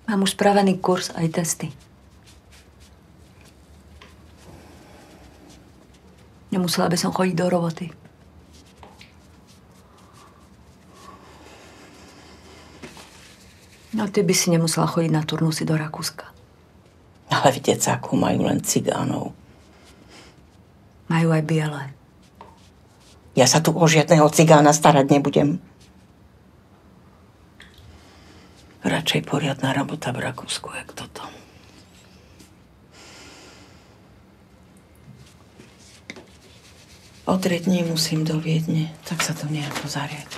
Mám už spravený kurz aj testy. Nemusela by som chodiť do roboty. No ty by si nemusela chodiť na turnusy do Rakúska. Ale v Decáku majú len cigánov. Majú aj biele. Ja sa tu o žiadneho cigána starať nebudem. Radšej poriadna robota v Rakúsku, jak toto. O 3 dní musím do Viedne, tak sa to nejako zariadi.